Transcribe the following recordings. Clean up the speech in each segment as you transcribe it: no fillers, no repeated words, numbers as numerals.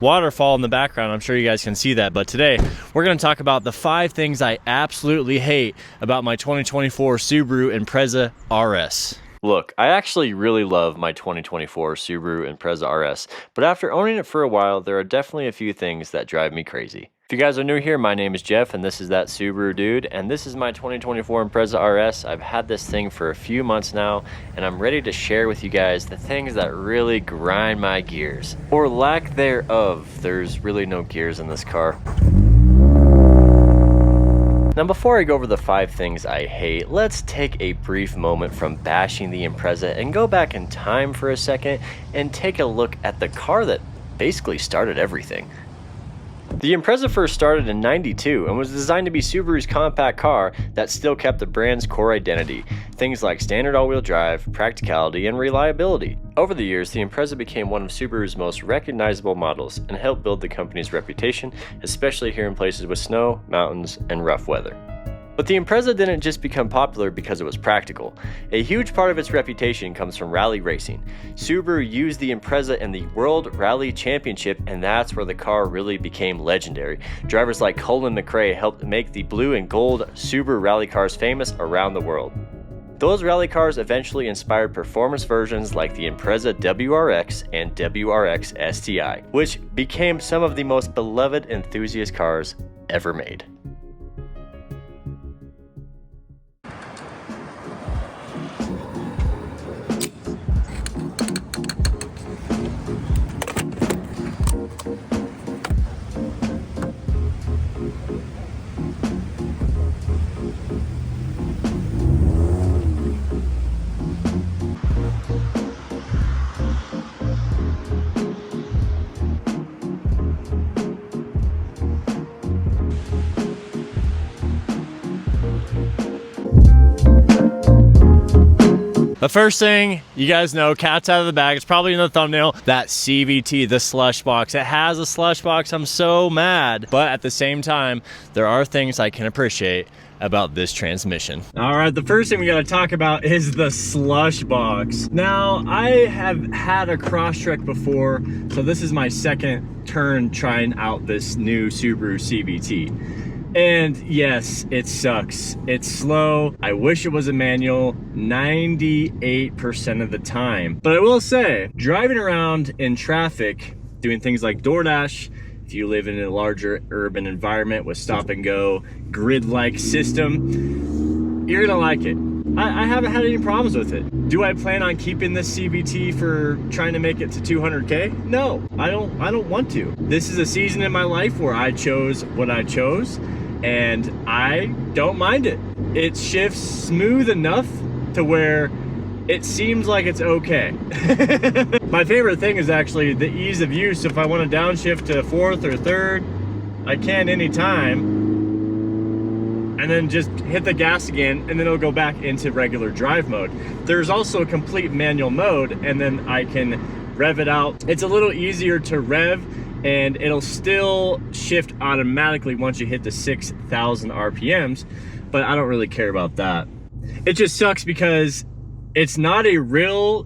waterfall in the background. I'm sure you guys can see that, but today we're going to talk about the 5 things I absolutely hate about my 2024 Subaru Impreza RS. Look, I actually really love my 2024 Subaru Impreza RS, but after owning it for a while, there are definitely a few things that drive me crazy. If you guys are new here, my name is Jeff and this is That Subaru Dude, and this is my 2024 Impreza RS. I've had this thing for a few months now, and I'm ready to share with you guys the things that really grind my gears. Or lack thereof, there's really no gears in this car. Now before I go over the 5 things I hate, let's take a brief moment from bashing the Impreza and go back in time for a second and take a look at the car that basically started everything. The Impreza first started in '92 and was designed to be Subaru's compact car that still kept the brand's core identity, things like standard all-wheel drive, practicality, and reliability. Over the years, the Impreza became one of Subaru's most recognizable models and helped build the company's reputation, especially here in places with snow, mountains, and rough weather. But the Impreza didn't just become popular because it was practical. A huge part of its reputation comes from rally racing. Subaru used the Impreza in the World Rally Championship, and that's where the car really became legendary. Drivers like Colin McRae helped make the blue and gold Subaru rally cars famous around the world. Those rally cars eventually inspired performance versions like the Impreza WRX and WRX STI, which became some of the most beloved enthusiast cars ever made. The first thing, you guys know, cat's out of the bag, it's probably in the thumbnail, that CVT, the slush box. It has a slush box, I'm so mad. But at the same time, there are things I can appreciate about this transmission. All right, the first thing we gotta talk about is the slush box. Now, I have had a Crosstrek before, so this is my second turn trying out this new Subaru CVT. And yes, it sucks. It's slow. I wish it was a manual 98% of the time. But I will say, driving around in traffic, doing things like DoorDash, if you live in a larger urban environment with stop and go, grid-like system, you're gonna like it. I haven't had any problems with it. Do I plan on keeping this CVT for trying to make it to 200K? No, I don't want to. This is a season in my life where I chose what I chose, and I don't mind it. It shifts smooth enough to where it seems like it's okay. My favorite thing is actually the ease of use. If I want to downshift to 4th or 3rd, I can anytime. And then just hit the gas again, and then it'll go back into regular drive mode. There's also a complete manual mode, and then I can rev it out. It's a little easier to rev, and it'll still shift automatically once you hit the 6,000 RPMs, but I don't really care about that. It just sucks because it's not a real,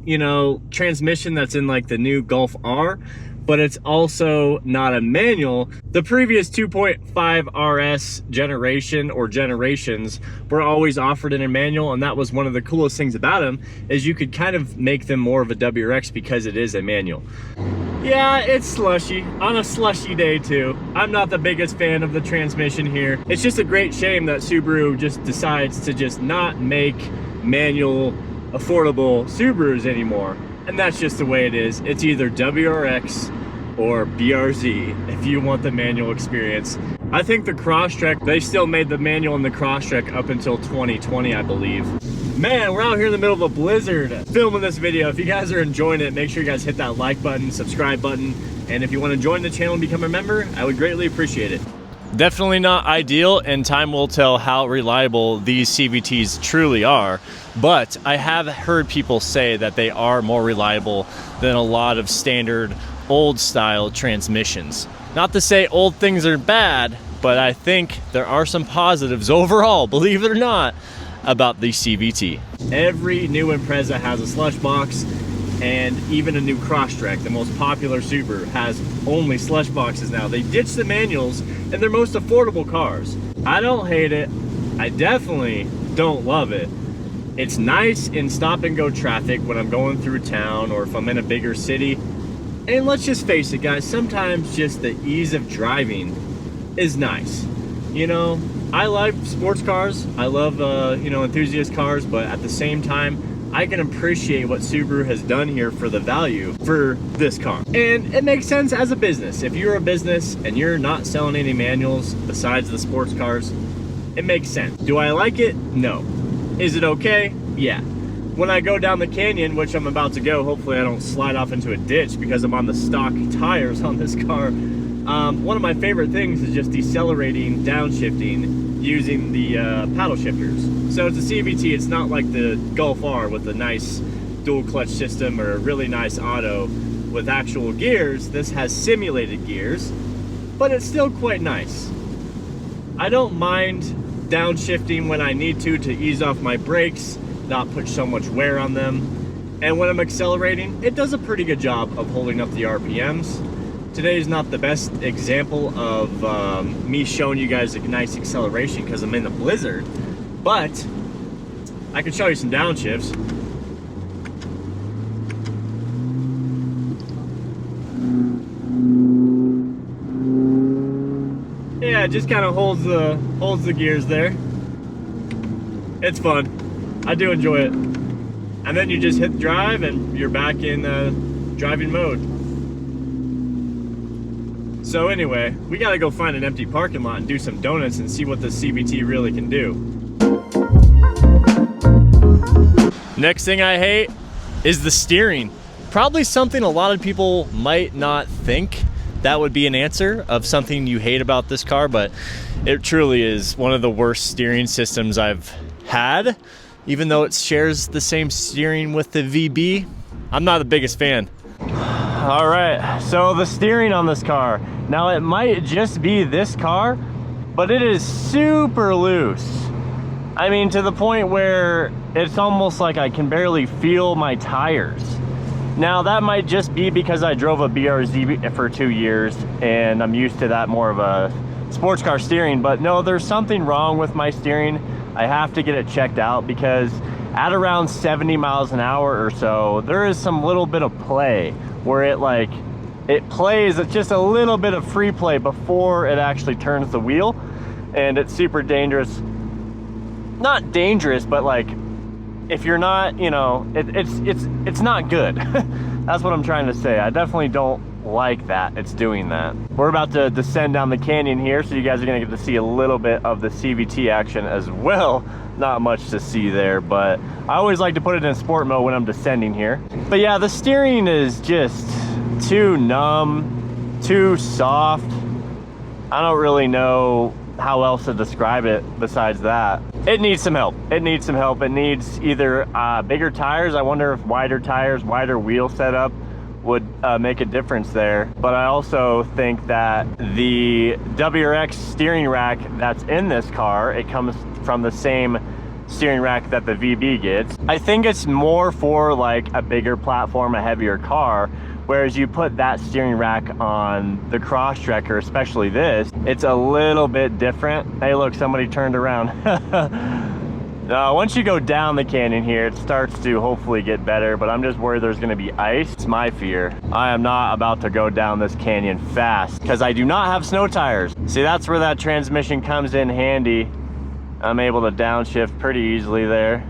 transmission that's in like the new Golf R, but it's also not a manual. The previous 2.5 RS generation or generations were always offered in a manual, and that was one of the coolest things about them, is you could kind of make them more of a WRX because it is a manual. Yeah, it's slushy on a slushy day too. I'm not the biggest fan of the transmission here. It's just a great shame that Subaru just decides to just not make manual affordable Subarus anymore. And that's just the way it is. It's either WRX or BRZ if you want the manual experience. I think the Crosstrek, they still made the manual in the Crosstrek up until 2020, I believe. Man, we're out here in the middle of a blizzard filming this video. If you guys are enjoying it, make sure you guys hit that like button, subscribe button, and if you want to join the channel and become a member, I would greatly appreciate it. Definitely not ideal, and time will tell how reliable these CVTs truly are, but I have heard people say that they are more reliable than a lot of standard old style transmissions. Not to say old things are bad, but I think there are some positives overall, believe it or not, about the CVT. Every new Impreza has a slush box. And even a new Crosstrek, the most popular Subaru, has only slush boxes now. They ditched the manuals in their most affordable cars. I don't hate it. I definitely don't love it. It's nice in stop and go traffic when I'm going through town or if I'm in a bigger city. And let's just face it, guys, sometimes just the ease of driving is nice. You know, I like sports cars. I love, you know, enthusiast cars, but at the same time, I can appreciate what Subaru has done here for the value for this car. And it makes sense as a business. If you're a business and you're not selling any manuals besides the sports cars, it makes sense. Do I like it? No. Is it okay? Yeah. When I go down the canyon, which I'm about to go, hopefully I don't slide off into a ditch because I'm on the stock tires on this car. One of my favorite things is just decelerating, downshifting using the paddle shifters. So it's a CVT, it's not like the Golf R with a nice dual clutch system or a really nice auto with actual gears. This has simulated gears, but it's still quite nice. I don't mind downshifting when I need to ease off my brakes, not put so much wear on them. And when I'm accelerating, it does a pretty good job of holding up the RPMs. Today is not the best example of me showing you guys a nice acceleration because I'm in a blizzard, but I can show you some downshifts. Yeah, it just kind of holds the gears there. It's fun. I do enjoy it. And then you just hit drive and you're back in driving mode. So anyway, we gotta go find an empty parking lot and do some donuts and see what the CVT really can do. Next thing I hate is the steering. Probably something a lot of people might not think that would be an answer of something you hate about this car, but it truly is one of the worst steering systems I've had. Even though it shares the same steering with the VB, I'm not the biggest fan. All right, so the steering on this car. Now it might just be this car, but it is super loose. I mean, to the point where it's almost like I can barely feel my tires. Now that might just be because I drove a BRZ for 2 years and I'm used to that more of a sports car steering, but no, there's something wrong with my steering. I have to get it checked out because at around 70 miles an hour or so, there is some little bit of play where it plays at just a little bit of free play before it actually turns the wheel, and it's super dangerous. Not dangerous, but like if you're not, you know, it's not good. That's what I'm trying to say. I definitely don't like that it's doing that. We're about to descend down the canyon here, so you guys are gonna get to see a little bit of the CVT action as well. Not much to see there, but I always like to put it in sport mode when I'm descending here. But yeah, the steering is just too numb, too soft. I don't really know how else to describe it besides that. It needs some help. It needs some help. It needs either bigger tires. I wonder if wider tires, wider wheel setup would make a difference there. But I also think that the WRX steering rack that's in this car, it comes from the same steering rack that the VB gets. I think it's more for like a bigger platform, a heavier car, whereas you put that steering rack on the Crosstrek, especially this, it's a little bit different. Hey look, somebody turned around. Once you go down the canyon here, it starts to hopefully get better, but I'm just worried there's gonna be ice. It's my fear. I am not about to go down this canyon fast because I do not have snow tires. See, that's where that transmission comes in handy. I'm able to downshift pretty easily there.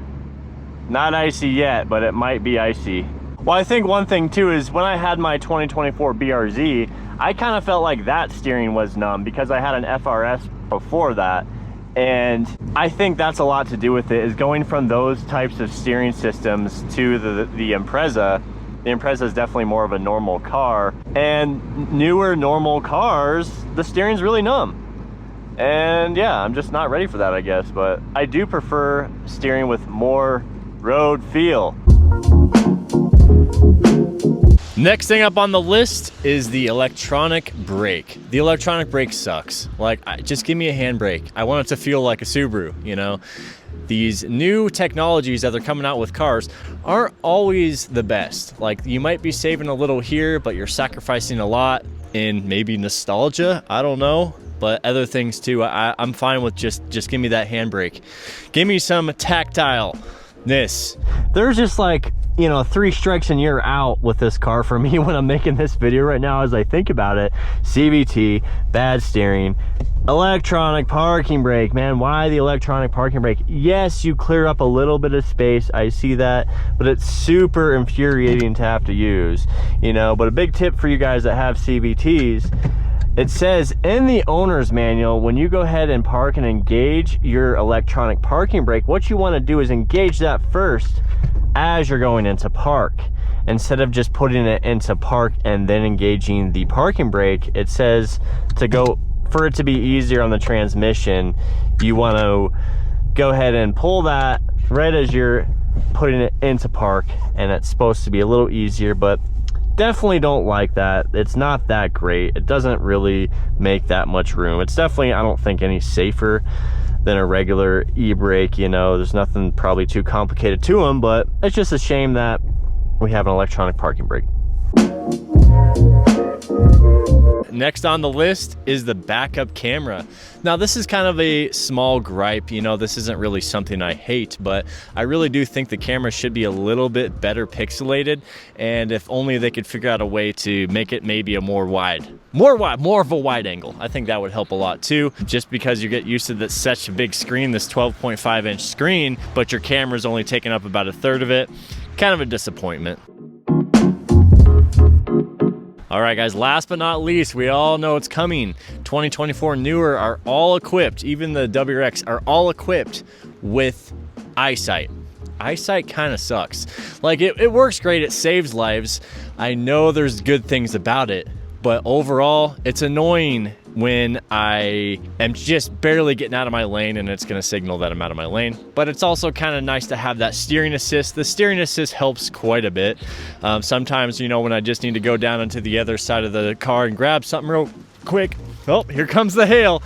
Not icy yet, but it might be icy. Well, I think one thing too is when I had my 2024 BRZ, I kind of felt like that steering was numb because I had an FRS before that. And I think that's a lot to do with it, is going from those types of steering systems to the Impreza. The Impreza is definitely more of a normal car, and newer normal cars, the steering's really numb. And yeah, I'm just not ready for that, I guess, but I do prefer steering with more road feel. Next thing up on the list is the electronic brake. The electronic brake sucks. Like, just give me a handbrake. I want it to feel like a Subaru, you know? these new technologies that they're coming out with cars aren't always the best. Like, you might be saving a little here, but you're sacrificing a lot in maybe nostalgia, I don't know, but other things too. I'm fine with just give me that handbrake. Give me some tactile-ness. There's just like, you know, 3 strikes and you're out with this car for me when I'm making this video right now as I think about it. CVT, bad steering, electronic parking brake. Man, why the electronic parking brake? Yes, you clear up a little bit of space, I see that, but it's super infuriating to have to use, you know. But a big tip for you guys that have CVTs, it says in the owner's manual, when you go ahead and park and engage your electronic parking brake, what you want to do is engage that first as you're going into park, instead of just putting it into park and then engaging the parking brake. It says to go, for it to be easier on the transmission, you want to go ahead and pull that right as you're putting it into park, and it's supposed to be a little easier, but definitely don't like that. It's not that great. It doesn't really make that much room. It's definitely, I don't think, any safer than a regular e-brake. You know, there's nothing probably too complicated to them, but it's just a shame that we have an electronic parking brake. Next on the list is the backup camera. Now, this is kind of a small gripe, you know, this isn't really something I hate, but I really do think the camera should be a little bit better pixelated, and if only they could figure out a way to make it maybe a more of a wide angle. I think that would help a lot too, just because you get used to this such a big screen, this 12.5-inch screen, but your camera's only taking up about 1/3 of it. Kind of a disappointment. All right, guys, last but not least, we all know it's coming. 2024 newer are all equipped, even the WRX are all equipped with Eyesight. Eyesight kind of sucks. Like, it works great, it saves lives. I know there's good things about it, but overall, it's annoying when I am just barely getting out of my lane and it's gonna signal that I'm out of my lane. But it's also kind of nice to have that steering assist. The steering assist helps quite a bit. Sometimes, you know, when I just need to go down into the other side of the car and grab something real quick. Oh, here comes the hail.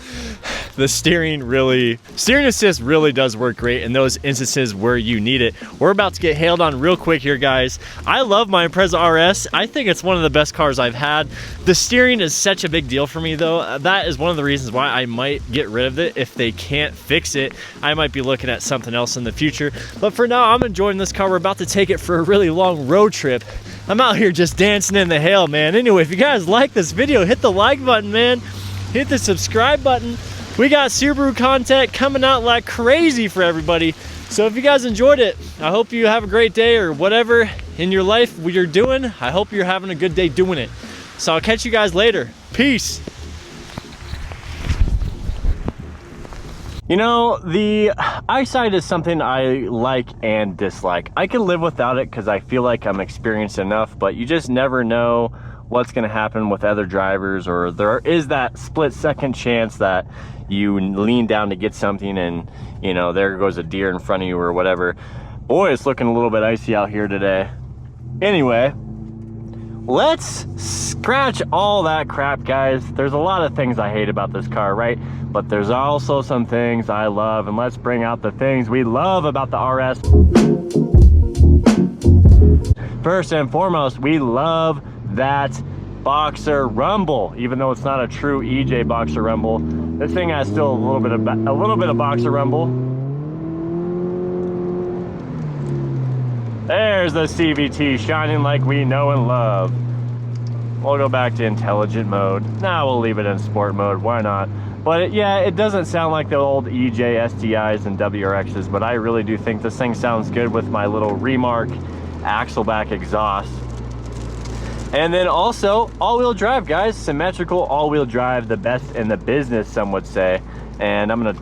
The steering assist really does work great in those instances where you need it. We're about to get hailed on real quick here, guys. I love my Impreza RS. I think it's one of the best cars I've had. The steering is such a big deal for me though. That is one of the reasons why I might get rid of it. If they can't fix it, I might be looking at something else in the future. But for now, I'm enjoying this car. We're about to take it for a really long road trip. I'm out here just dancing in the hail, man. Anyway, if you guys like this video, hit the like button, man. Hit the subscribe button. We got Subaru content coming out like crazy for everybody. So if you guys enjoyed it, I hope you have a great day, or whatever in your life you're doing. I hope you're having a good day doing it. So I'll catch you guys later. Peace. You know, the Eyesight is something I like and dislike. I can live without it because I feel like I'm experienced enough, but you just never know what's going to happen with other drivers, or there is that split-second chance that you lean down to get something and, you know, there goes a deer in front of you or whatever. Boy, it's looking a little bit icy out here today. Anyway, let's scratch all that crap, guys. There's a lot of things I hate about this car, right? But there's also some things I love, and let's bring out the things we love about the RS. First and foremost, we love that boxer rumble. Even though it's not a true EJ boxer rumble, this thing has still a little bit of boxer rumble. There's the CVT shining like we know and love. We'll go back to intelligent mode. Now we'll leave it in sport mode, why not? But yeah, it doesn't sound like the old EJ STIs and WRXs, but I really do think this thing sounds good with my little Remark axleback exhaust. And then also all-wheel drive, guys. Symmetrical all-wheel drive, the best in the business, some would say. And I'm gonna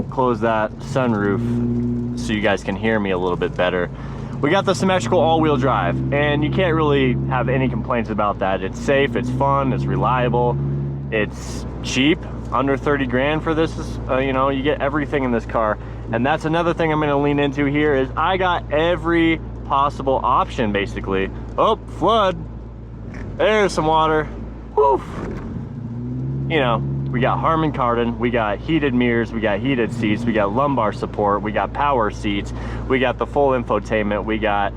close that sunroof so you guys can hear me a little bit better. We got the symmetrical all-wheel drive, and you can't really have any complaints about that. It's safe, it's fun, it's reliable, it's cheap, under 30 grand for this. You know, you get everything in this car. And that's another thing I'm gonna lean into here is I got every possible option, basically. Oh, flood. There's some water. Woof. You know, we got Harman Kardon, we got heated mirrors, we got heated seats, we got lumbar support, we got power seats, we got the full infotainment, we got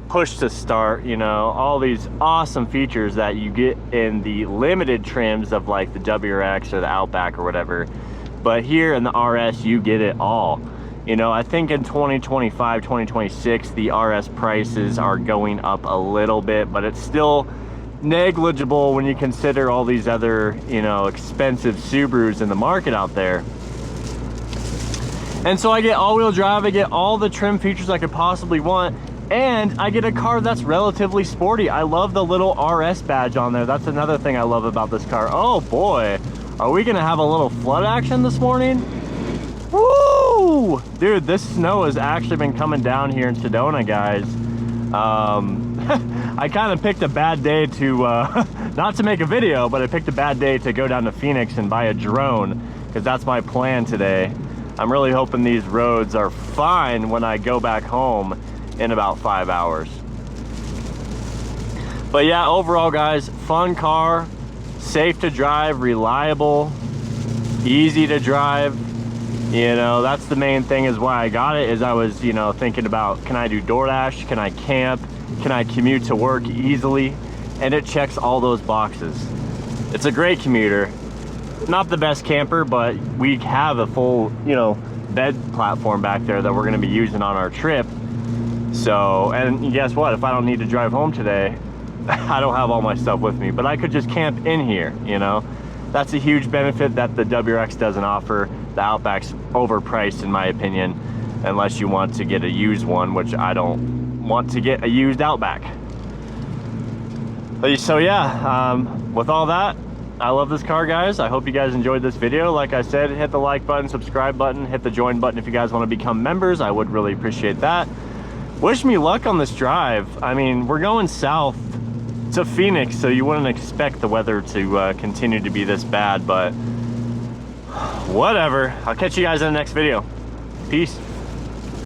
push to start, you know, all these awesome features that you get in the limited trims of like the WRX or the Outback or whatever. But here in the RS, you get it all. You know, I think in 2025, 2026, the RS prices are going up a little bit, but it's still negligible when you consider all these other, you know, expensive Subarus in the market out there. And so I get all-wheel drive, I get all the trim features I could possibly want, and I get a car that's relatively sporty. I love the little RS badge on there. That's another thing I love about this car. Oh boy, are we gonna have a little flood action this morning? Woo! Dude, this snow has actually been coming down here in Sedona, guys. I kind of picked a bad day to, not to make a video, but I picked a bad day to go down to Phoenix and buy a drone, because that's my plan today. I'm really hoping these roads are fine when I go back home in about 5 hours. But yeah, overall, guys, fun car, safe to drive, reliable, easy to drive. You know, that's the main thing is why I got it, is I was, you know, thinking about, can I do DoorDash? Can I camp? Can I commute to work easily? And it checks all those boxes. It's a great commuter. Not the best camper, but we have a full, you know, bed platform back there that we're gonna be using on our trip. So, and guess what? If I don't need to drive home today, I don't have all my stuff with me, but I could just camp in here, you know? That's a huge benefit that the WRX doesn't offer. The Outback's overpriced in my opinion, unless you want to get a used one, which I don't want to get a used Outback. So yeah, with all that, I love this car, guys. I hope you guys enjoyed this video. Like I said, hit the like button, subscribe button, hit the join button if you guys want to become members. I would really appreciate that. Wish me luck on this drive. I mean, we're going south to Phoenix, so you wouldn't expect the weather to continue to be this bad, but whatever. I'll catch you guys in the next video. Peace.